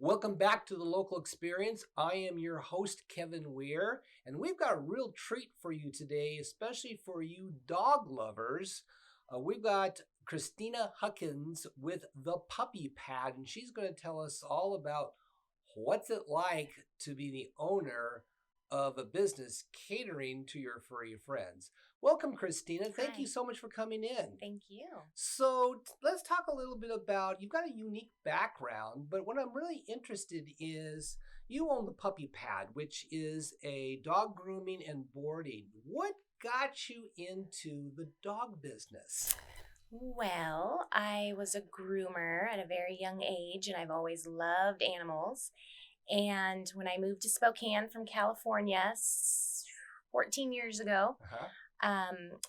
Welcome back to the local experience. I am your host, Kevin Weir, and we've got a real treat for you today, especially for you dog lovers. We've got Christina Huckins with the Puppy Pad, and she's going to tell us all about what's it like to be the owner of a business catering to your furry friends. Welcome, Christina. Thank you Hi. so much for coming in. Thank you. So let's talk a little bit about, you've got a unique background, but what I'm really interested is you own the Puppy Pad, which is a dog grooming and boarding. What got you into the dog business? Well, I was a groomer at a very young age, and I've always loved animals. And when I moved to Spokane from California 14 years ago, Uh-huh.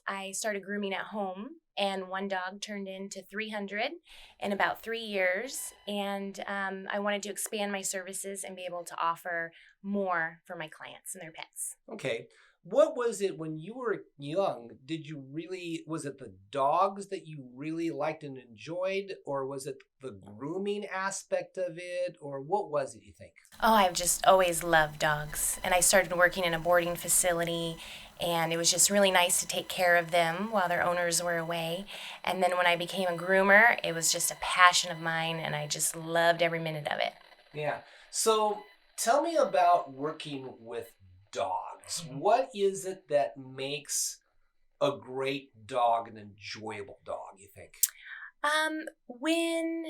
I started grooming at home, and one dog turned into 300 in about 3 years. And I wanted to expand my services and be able to offer more for my clients and their pets. Okay. What was it when you were young? Was it the dogs that you really liked and enjoyed, or was it the grooming aspect of it, or what was it, you think? Oh, I've just always loved dogs. And I started working in a boarding facility, and it was just really nice to take care of them while their owners were away. And then when I became a groomer, it was just a passion of mine, and I just loved every minute of it. Yeah. So tell me about working with dogs. What is it that makes a great dog an enjoyable dog, you think? When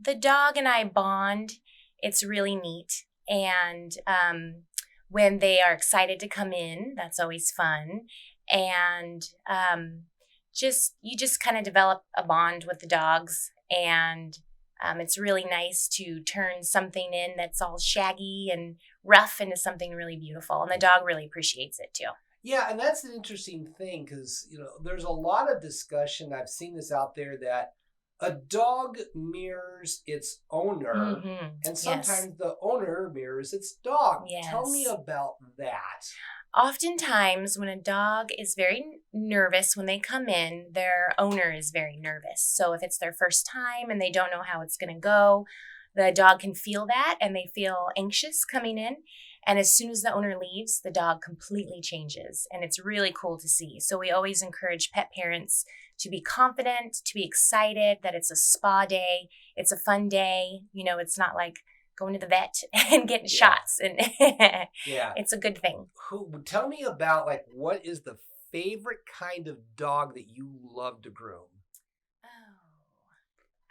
the dog and I bond, it's really neat. And when they are excited to come in, that's always fun. And you just kind of develop a bond with the dogs, and it's really nice to turn something in that's all shaggy and rough into something really beautiful, and the dog really appreciates it too. Yeah, and that's an interesting thing because, there's a lot of discussion. I've seen this out there that a dog mirrors its owner, and Yes. sometimes the owner mirrors its dog. Tell me Yes. about that. Oftentimes, when a dog is very nervous when they come in, their owner is very nervous. So, if it's their first time and they don't know how it's going to go, the dog can feel that and they feel anxious coming in. And as soon as the owner leaves, the dog completely changes. And it's really cool to see. So, we always encourage pet parents to be confident, to be excited that it's a spa day, it's a fun day. It's not like going to the vet and getting Yeah, shots. And yeah. it's a good thing. Tell me about, like, what is the favorite kind of dog that you love to groom? Oh,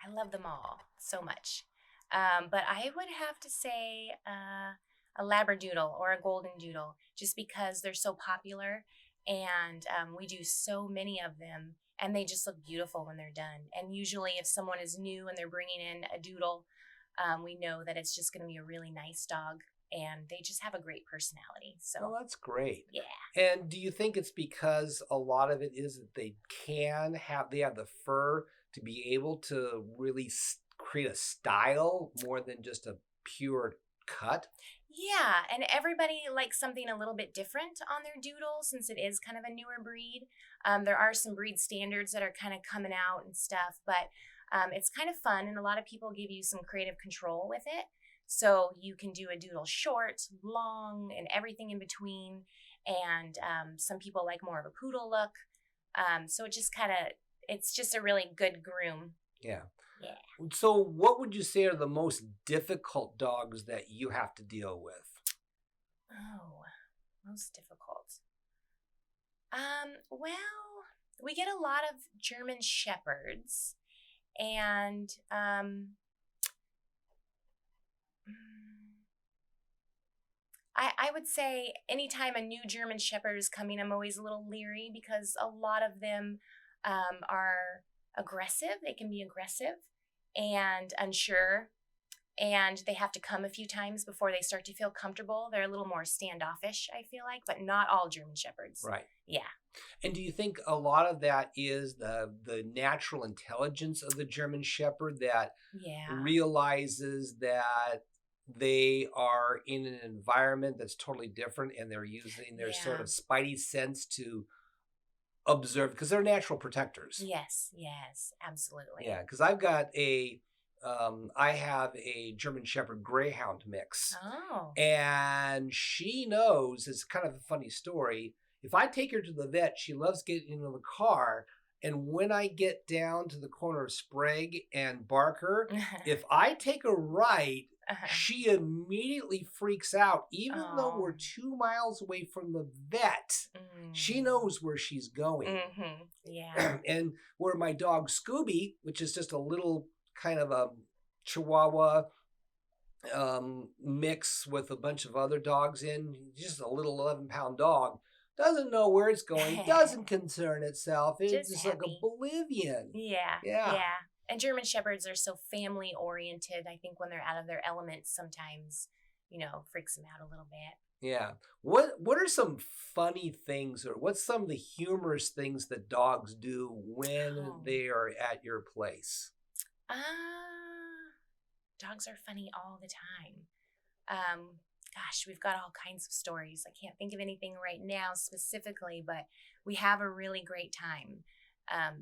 I love them all so much. But I would have to say a Labradoodle or a Golden Doodle, just because they're so popular, and we do so many of them, and they just look beautiful when they're done. And usually, if someone is new and they're bringing in a doodle, we know that it's just going to be a really nice dog, and they just have a great personality. Oh, So, that's great. yeah. And do you think it's because a lot of it is that they have the fur to be able to really create a style more than just a pure cut? Yeah, and everybody likes something a little bit different on their doodle since it is kind of a newer breed. There are some breed standards that are kind of coming out and stuff, but it's kind of fun, and a lot of people give you some creative control with it. So you can do a doodle short, long, and everything in between. And some people like more of a poodle look. So it's just a really good groom. Yeah. Yeah. So, what would you say are the most difficult dogs that you have to deal with? Oh, most difficult. Well, we get a lot of German shepherds, and I would say anytime a new German shepherd is coming, I'm always a little leery because a lot of them are aggressive. They can be aggressive and unsure, and they have to come a few times before they start to feel comfortable. They're a little more standoffish, I feel like, but not all German shepherds. Right. Yeah. And do you think a lot of that is the natural intelligence of the German Shepherd that Yeah. realizes that they are in an environment that's totally different and they're using their sort Yeah. of spidey sense to observe because they're natural protectors. Yes, absolutely. Yeah, because I've got a I have a German Shepherd Greyhound mix. Oh. And she knows, it's kind of a funny story. If I take her to the vet, she loves getting into the car. And when I get down to the corner of Sprague and Barker, if I take a right, she immediately freaks out. Even though we're 2 miles away from the vet, she knows where she's going. Yeah. And where my dog Scooby, which is just a little kind of a Chihuahua mix with a bunch of other dogs in, just a little 11-pound dog, doesn't know where it's going, doesn't concern itself. It's just like oblivion. Yeah. And German Shepherds are so family oriented. I think when they're out of their element, sometimes, freaks them out a little bit. Yeah. What are some funny things, or what's some of the humorous things that dogs do when they are at your place? Dogs are funny all the time. Gosh, we've got all kinds of stories. I can't think of anything right now specifically, but we have a really great time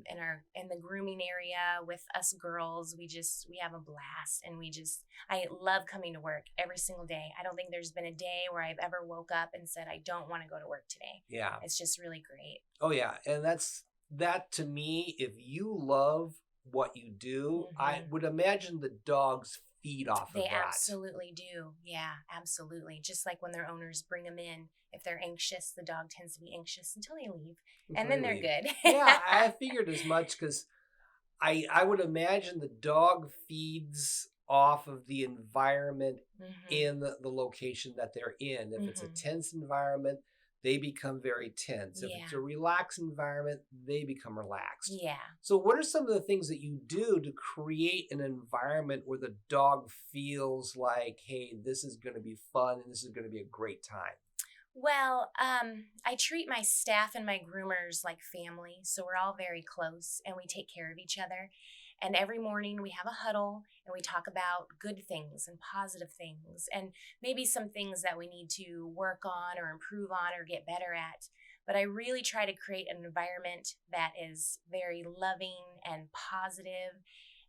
in the grooming area with us girls. We have a blast, and I love coming to work every single day. I don't think there's been a day where I've ever woke up and said I don't want to go to work today. Yeah, it's just really great. Oh yeah, and that to me. If you love what you do, I would imagine the dogs feed off of that. They absolutely do. Yeah, absolutely. Just like when their owners bring them in, if they're anxious, the dog tends to be anxious until they leave, and then they're good. Yeah, I figured as much, because I would imagine the dog feeds off of the environment in the location that they're in. If it's a tense environment, they become very tense. If it's a relaxed environment, they become relaxed. Yeah. So what are some of the things that you do to create an environment where the dog feels like, hey, this is going to be fun and this is going to be a great time? Well, I treat my staff and my groomers like family. So we're all very close and we take care of each other. And every morning we have a huddle and we talk about good things and positive things and maybe some things that we need to work on or improve on or get better at. But I really try to create an environment that is very loving and positive,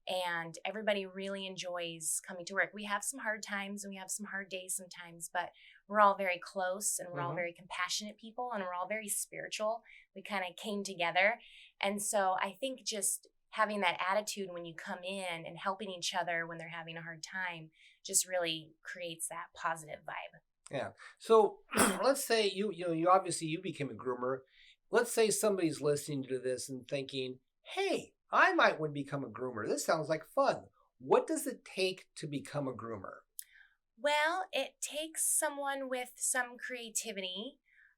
and everybody really enjoys coming to work. We have some hard times and we have some hard days sometimes, but we're all very close and we're all very compassionate people and we're all very spiritual. We kind of came together. And so I think just having that attitude when you come in and helping each other when they're having a hard time just really creates that positive vibe. Yeah. So let's say you obviously you became a groomer. Let's say somebody's listening to this and thinking, hey, I might want to become a groomer. This sounds like fun. What does it take to become a groomer? Well, it takes someone with some creativity.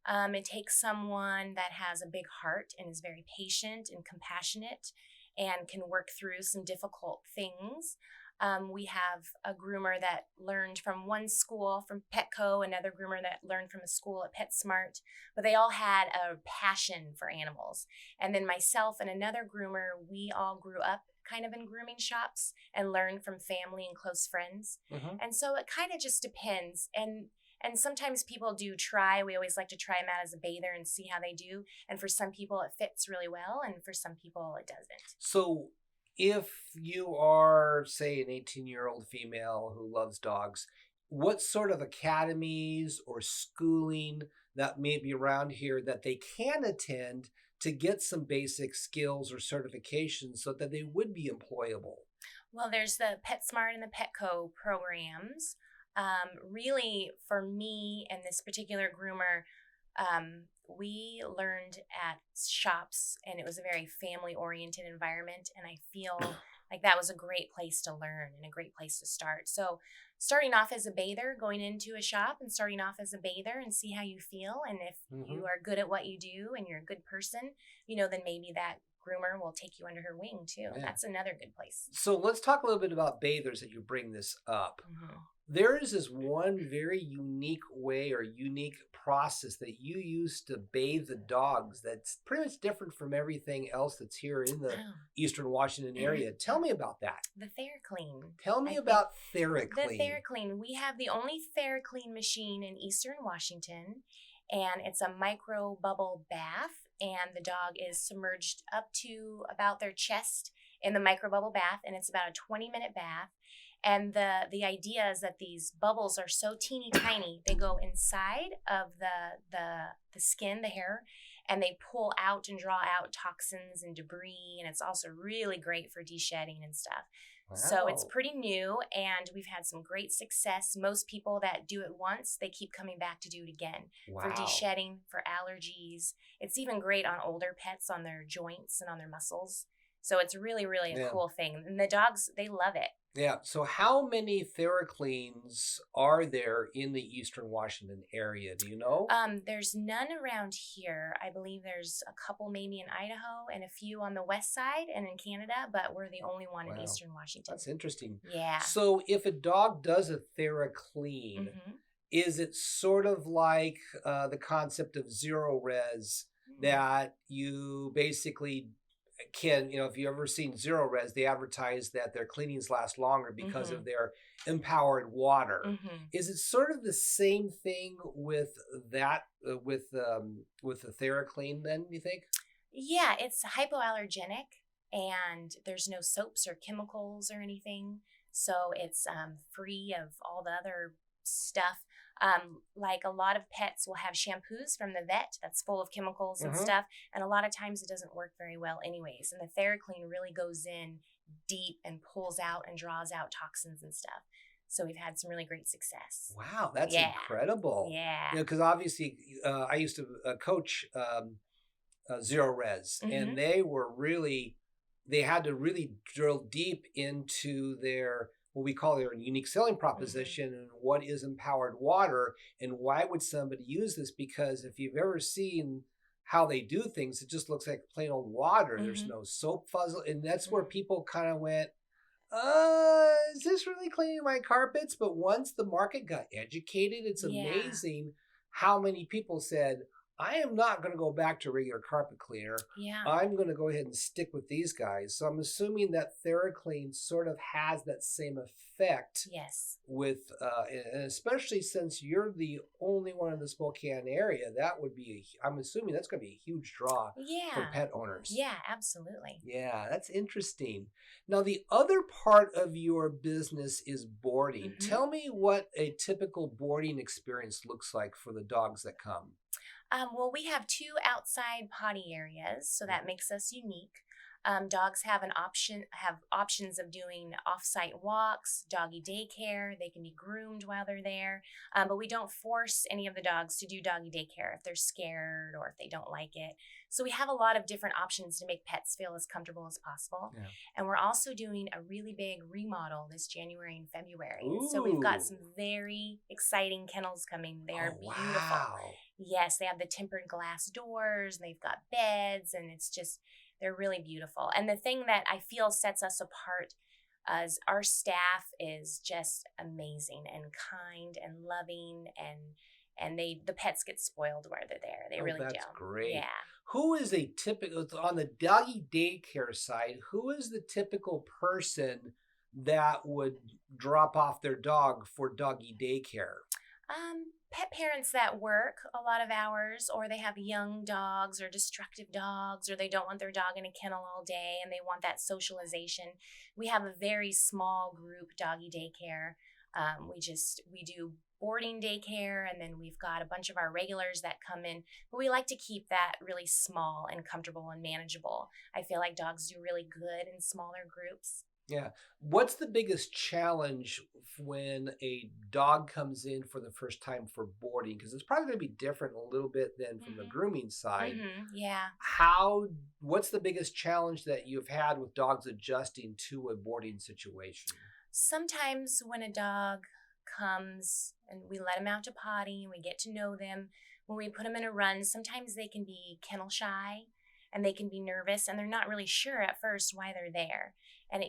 It takes someone that has a big heart and is very patient and compassionate and can work through some difficult things. We have a groomer that learned from one school, from Petco, another groomer that learned from a school at PetSmart, but they all had a passion for animals. And then myself and another groomer, we all grew up kind of in grooming shops and learned from family and close friends. And so it kind of just depends. And sometimes people do try. We always like to try them out as a bather and see how they do. And for some people, it fits really well. And for some people, it doesn't. So if you are, say, an 18-year-old female who loves dogs, what sort of academies or schooling that may be around here that they can attend to get some basic skills or certifications so that they would be employable? Well, there's the PetSmart and the Petco programs. Really, for me and this particular groomer, we learned at shops, and it was a very family-oriented environment, and I feel like that was a great place to learn and a great place to start. So starting off as a bather, going into a shop and starting off as a bather and see how you feel, and if you are good at what you do and you're a good person, then maybe that groomer will take you under her wing too. Yeah. That's another good place. So let's talk a little bit about bathers that you bring this up. There is this one very unique way or unique process that you use to bathe the dogs that's pretty much different from everything else that's here in the Eastern Washington area. Tell me about that. The TheraClean. Tell me about TheraClean. The TheraClean. We have the only TheraClean machine in Eastern Washington, and it's a micro bubble bath, and the dog is submerged up to about their chest in the microbubble bath, and it's about a 20-minute bath. And the idea is that these bubbles are so teeny tiny, they go inside of the skin, the hair, and they pull out and draw out toxins and debris. And it's also really great for de-shedding and stuff. Wow. So it's pretty new, and we've had some great success. Most people that do it once, they keep coming back to do it again. Wow. For de-shedding, for allergies. It's even great on older pets, on their joints and on their muscles. So it's really, really a cool thing. And the dogs, they love it. Yeah. So how many TheraCleans are there in the Eastern Washington area? Do you know? There's none around here. I believe there's a couple maybe in Idaho and a few on the west side and in Canada, but we're the only one in Eastern Washington. That's interesting. Yeah. So if a dog does a TheraClean, is it sort of like the concept of zero res that you basically can, if you've ever seen Zero Res, they advertise that their cleanings last longer because of their empowered water. Is it sort of the same thing with that, with the TheraClean then, you think? Yeah, it's hypoallergenic, and there's no soaps or chemicals or anything. So it's free of all the other stuff. Like a lot of pets will have shampoos from the vet that's full of chemicals and stuff, and a lot of times it doesn't work very well anyways. And the TheraClean really goes in deep and pulls out and draws out toxins and stuff. So we've had some really great success. Wow, that's incredible. Yeah. Because obviously I used to coach Zero Res, and they had to really drill deep into their what we call their unique selling proposition and what is empowered water and why would somebody use this? Because if you've ever seen how they do things, it just looks like plain old water. There's no soap fuzzle. And that's where people kind of went, is this really cleaning my carpets? But once the market got educated, it's amazing how many people said, I am not going to go back to regular carpet cleaner. Yeah. I'm going to go ahead and stick with these guys. So I'm assuming that TheraClean sort of has that same effect. Yes. With, and especially since you're the only one in the Spokane area, that would be, I'm assuming that's going to be a huge draw for pet owners. Yeah, absolutely. Yeah, that's interesting. Now, the other part of your business is boarding. Tell me what a typical boarding experience looks like for the dogs that come. Well, we have 2 outside potty areas, so that makes us unique. Dogs have options of doing off-site walks, doggy daycare. They can be groomed while they're there, but we don't force any of the dogs to do doggy daycare if they're scared or if they don't like it. So we have a lot of different options to make pets feel as comfortable as possible. Yeah. And we're also doing a really big remodel this January and February. So we've got some very exciting kennels coming. They are beautiful. Wow. Yes, they have the tempered glass doors, and they've got beds, and they're really beautiful. And the thing that I feel sets us apart is our staff is just amazing and kind and loving, and the pets get spoiled while they're there. They really do. That's great. Yeah. Who is a typical, on the doggy daycare side, who is the typical person that would drop off their dog for doggy daycare? Pet parents that work a lot of hours, or they have young dogs or destructive dogs, or they don't want their dog in a kennel all day and they want that socialization. We have a very small group doggy daycare. We do boarding daycare, and then we've got a bunch of our regulars that come in, but we like to keep that really small and comfortable and manageable. I feel like dogs do really good in smaller groups. Yeah. What's the biggest challenge when a dog comes in for the first time for boarding? Because it's probably going to be different a little bit than from the grooming side. Yeah. What's the biggest challenge that you've had with dogs adjusting to a boarding situation? Sometimes when a dog comes and we let them out to potty and we get to know them, when we put them in a run, sometimes they can be kennel shy and they can be nervous and they're not really sure at first why they're there. And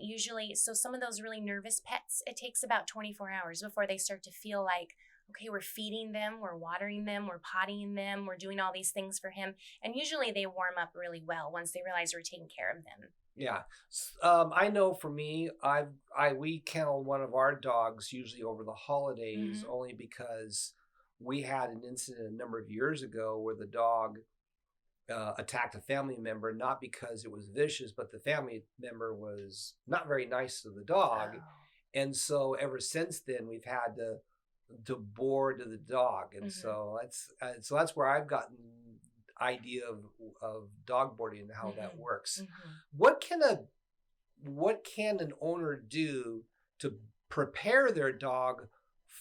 so some of those really nervous pets, it takes about 24 hours before they start to feel like, okay, we're feeding them, we're watering them, we're pottying them, we're doing all these things for him. And usually they warm up really well once they realize we're taking care of them. Yeah. I know for me, we kennel one of our dogs usually over the holidays only because we had an incident a number of years ago where the dog attacked a family member, not because it was vicious, but the family member was not very nice to the dog. Oh. And so ever since then, we've had to board the dog, and so that's where I've gotten idea of dog boarding and how that works. What can an owner do to prepare their dog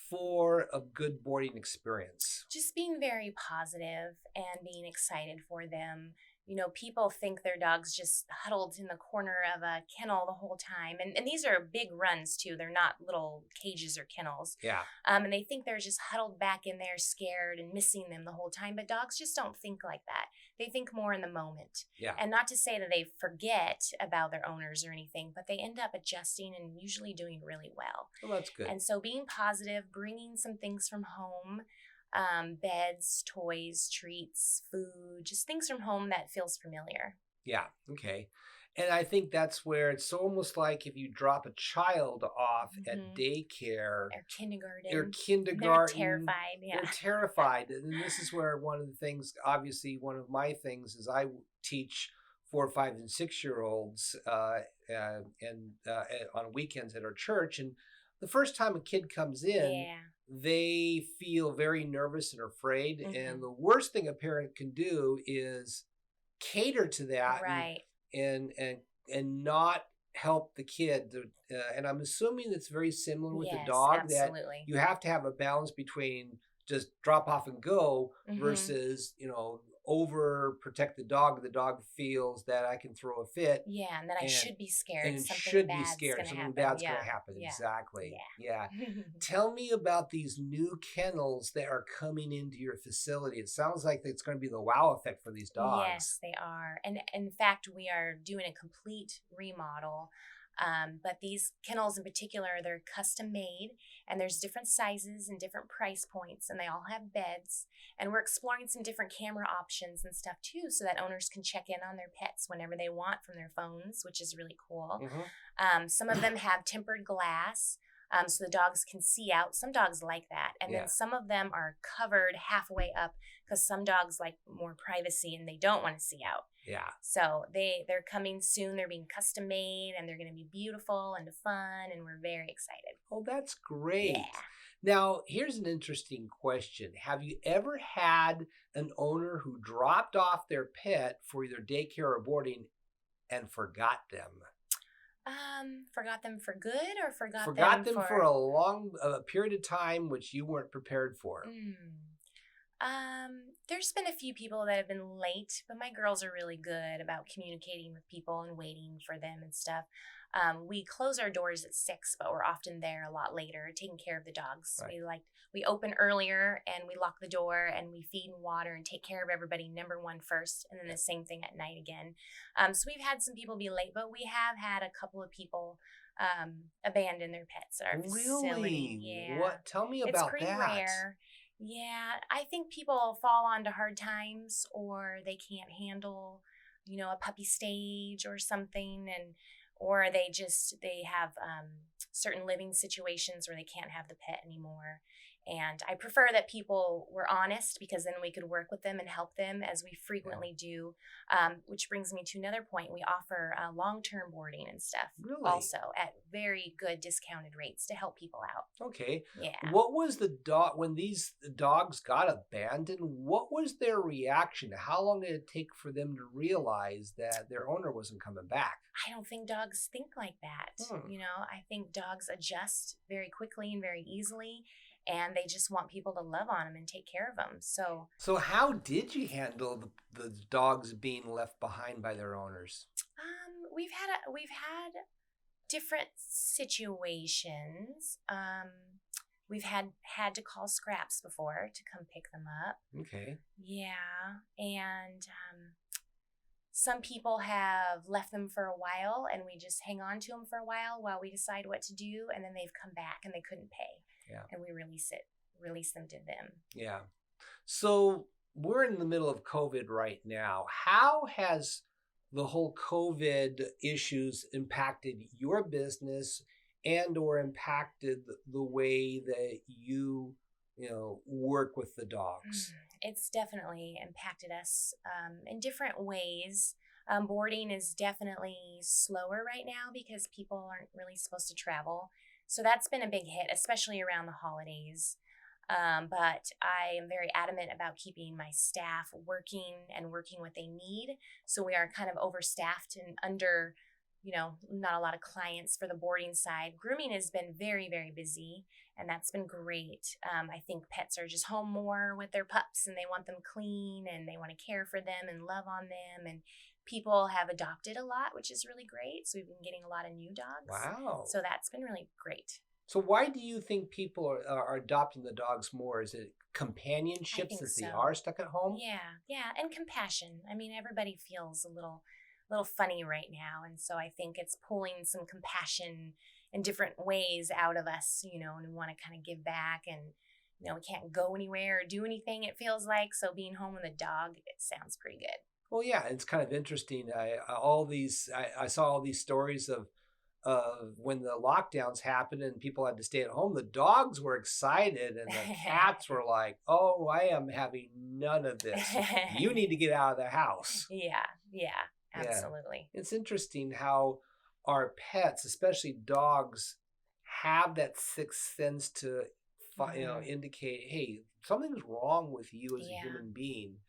for a good boarding experience? Just being very positive and being excited for them. You know, people think their dog's just huddled in the corner of a kennel the whole time. And these are big runs, too. They're not little cages or kennels. Yeah. And they think they're just huddled back in there, scared and missing them the whole time. But dogs just don't think like that. They think more in the moment. Yeah. And not to say that they forget about their owners or anything, but they end up adjusting and usually doing really well. Well, that's good. And so being positive, bringing some things from home, beds, toys, treats, food, just things from home that feels familiar. Yeah. Okay. And I think that's where it's almost like if you drop a child off at daycare or kindergarten, they're terrified. Yeah. They're terrified. And this is where one of the things, obviously, one of my things is I teach 4, 5, and 6-year-olds on weekends at our church. And the first time a kid comes in, they feel very nervous and afraid. And the worst thing a parent can do is cater to that, right? And not help the kid. And I'm assuming it's very similar with the dog, absolutely. That you have to have a balance between just drop off and go versus, over protect the dog. The dog feels that I can throw a fit. Yeah, and that I should be scared. And something should be bad's scared. Gonna Something happen. bad's going to happen. Yeah. Exactly. Yeah. Tell me about these new kennels that are coming into your facility. It sounds like it's going to be the wow effect for these dogs. Yes, they are. And in fact, we are doing a complete remodel. But these kennels in particular, they're custom made, and there's different sizes and different price points, and they all have beds. And we're exploring some different camera options and stuff too, so that owners can check in on their pets whenever they want from their phones, which is really cool. Some of them have tempered glass, so the dogs can see out. Some dogs like that. And then some of them are covered halfway up because some dogs like more privacy and they don't want to see out. Yeah. So they're coming soon. They're being custom made and they're going to be beautiful and fun, and we're very excited. Oh, that's great. Yeah. Now, here's an interesting question. Have you ever had an owner who dropped off their pet for either daycare or boarding and forgot them? Forgot them for good or forgot them for a long period of time which you weren't prepared for? There's been a few people that have been late, but my girls are really good about communicating with people and waiting for them and stuff. We close our doors at 6, but we're often there a lot later, taking care of the dogs. Right. We open earlier and we lock the door and we feed and water and take care of everybody number one first, and then the same thing at night again. So we've had some people be late, but we have had a couple of people abandon their pets at our facility. Yeah. What? Tell me about that. It's pretty rare. Yeah, I think people fall onto hard times, or they can't handle, a puppy stage or something, or they have certain living situations where they can't have the pet anymore. And I prefer that people were honest, because then we could work with them and help them, as we frequently do. Which brings me to another point. We offer long-term boarding and stuff also at very good discounted rates to help people out. Okay. Yeah. What was the dog, when these dogs got abandoned, what was their reaction? How long did it take for them to realize that their owner wasn't coming back? I don't think dogs think like that. I think dogs adjust very quickly and very easily, and they just want people to love on them and take care of them. So how did you handle the dogs being left behind by their owners? We've had different situations. We've had to call Scraps before to come pick them up. Okay. Yeah, and some people have left them for a while, and we just hang on to them for a while we decide what to do, and then they've come back and they couldn't pay. Yeah. And we release them to them. Yeah. So we're in the middle of COVID right now. How has the whole COVID issues impacted your business and or impacted the way that you work with the dogs? It's definitely impacted us in different ways. Boarding is definitely slower right now because people aren't really supposed to travel. So that's been a big hit, especially around the holidays. But I am very adamant about keeping my staff working and working what they need. So we are kind of overstaffed and under, not a lot of clients for the boarding side. Grooming has been very, very busy, and that's been great. I think pets are just home more with their pups, and they want them clean, and they want to care for them and love on them. And people have adopted a lot, which is really great. So we've been getting a lot of new dogs. Wow. So that's been really great. So why do you think people are adopting the dogs more? Is it companionships that they are stuck at home? Yeah, and compassion. I mean, everybody feels a little funny right now, and so I think it's pulling some compassion in different ways out of us, and we want to kind of give back, and we can't go anywhere or do anything, it feels like, so being home with a dog, it sounds pretty good. Well, yeah, it's kind of interesting. I saw all these stories of when the lockdowns happened and people had to stay at home. The dogs were excited and the cats were like, "Oh, I am having none of this. You need to get out of the house." Yeah, absolutely. Yeah. It's interesting how our pets, especially dogs, have that sixth sense to indicate, hey, something's wrong with you as a human being.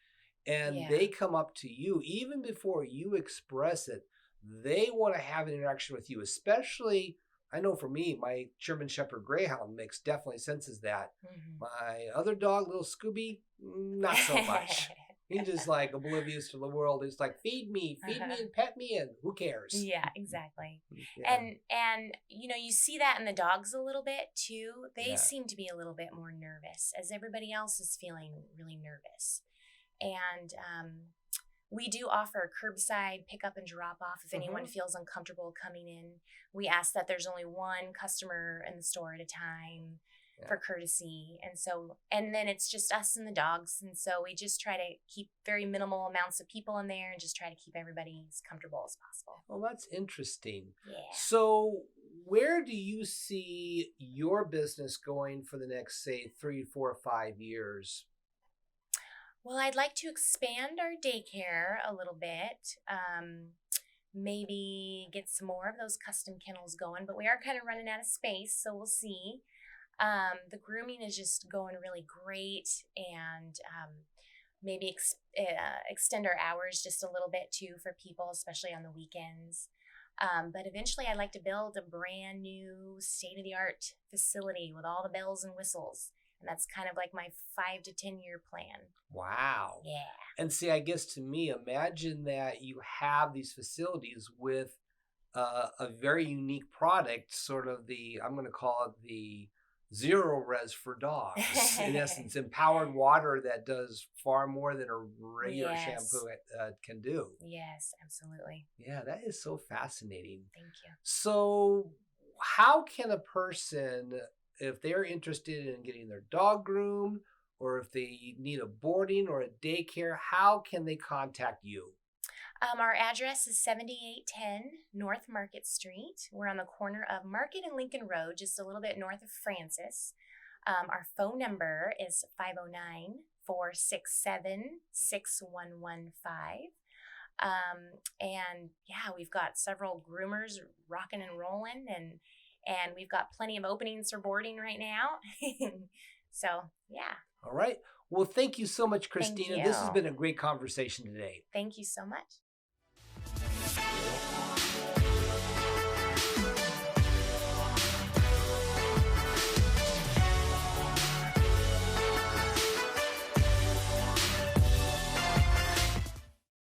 And they come up to you even before you express it. They want to have an interaction with you, especially, I know for me, my German Shepherd Greyhound mix definitely senses that. My other dog, little Scooby, not so much. He's just like oblivious to the world. It's like, feed me and pet me, and who cares? Yeah, exactly. Yeah. And you see that in the dogs a little bit too. They seem to be a little bit more nervous, as everybody else is feeling really nervous. And we do offer curbside pickup and drop off if anyone feels uncomfortable coming in. We ask that there's only one customer in the store at a time for courtesy. And then it's just us and the dogs. And so we just try to keep very minimal amounts of people in there and just try to keep everybody as comfortable as possible. Well, that's interesting. Yeah. So where do you see your business going for the next, say, 3, 4, 5 years? Well, I'd like to expand our daycare a little bit. Maybe get some more of those custom kennels going, but we are kind of running out of space, so we'll see. The grooming is just going really great, and maybe extend our hours just a little bit too for people, especially on the weekends. But eventually I'd like to build a brand new state-of-the-art facility with all the bells and whistles. And that's kind of like my 5 to 10 year plan. Wow. Yeah. And see, I guess to me, imagine that you have these facilities with a very unique product, sort of I'm going to call it the zero res for dogs. In essence, empowered water that does far more than a regular shampoo can do. Yes, absolutely. Yeah, that is so fascinating. Thank you. So how can a person, if they're interested in getting their dog groomed, or if they need a boarding or a daycare, how can they contact you? Our address is 7810 North Market Street. We're on the corner of Market and Lincoln Road, just a little bit north of Francis. Our phone number is 509-467-6115. And yeah, we've got several groomers rocking and rolling, and we've got plenty of openings for boarding right now. So, yeah. All right. Well, thank you so much, Christina. This has been a great conversation today. Thank you so much.